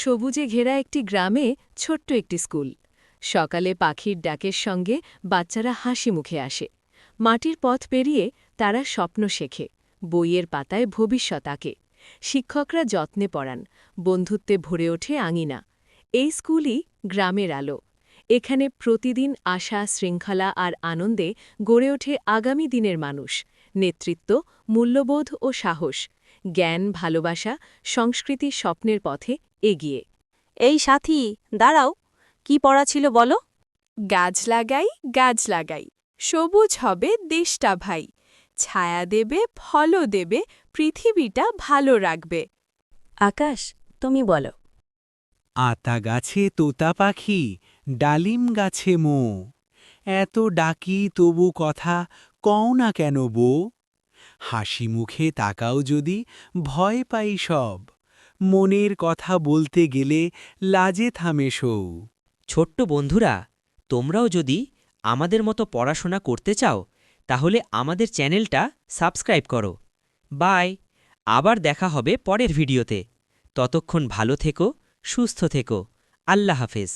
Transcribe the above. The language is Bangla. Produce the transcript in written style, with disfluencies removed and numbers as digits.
সবুজে ঘেরা একটি গ্রামে ছোট্ট একটি স্কুল। সকালে পাখির ডাকের সঙ্গে বাচ্চারা হাসি মুখে আসে। মাটির পথ পেরিয়ে তারা স্বপ্ন শেখে, বইয়ের পাতায় ভবিষ্যৎ আঁকে। শিক্ষকরা যত্নে পড়ান, বন্ধুত্বে ভরে ওঠে আঙিনা। এই স্কুলই গ্রামের আলো। এখানে প্রতিদিন আশা, শৃঙ্খলা আর আনন্দে গড়ে ওঠে আগামী দিনের মানুষ। নেতৃত্ব, মূল্যবোধ ও সাহস, জ্ঞান, ভালোবাসা, সংস্কৃতি স্বপ্নের পথে এগিয়ে। এই সাথী, দাঁড়াও, কি পড়া ছিল বলো? গাছ লাগাই, গাছ লাগাই, সবুজ হবে দেশটা ভাই। ছায়া দেবে, ফলও দেবে, পৃথিবীটা ভালো রাখবে। আকাশ, তুমি বলো। আতা গাছে তোতা পাখি, ডালিম গাছে মো। এত ডাকি তবু কথা কও না কেন বো। হাসি মুখে তাকাও যদি, ভয় পাই সব। মনের কথা বলতে গেলে লাজে থামে সৌ। ছোট্ট বন্ধুরা, তোমরাও যদি আমাদের মতো পড়াশোনা করতে চাও তাহলে আমাদের চ্যানেলটা সাবস্ক্রাইব করো। বাই। আবার দেখা হবে পরের ভিডিওতে। ততক্ষণ ভালো থেকো, সুস্থ থেকো। আল্লাহ হাফেজ।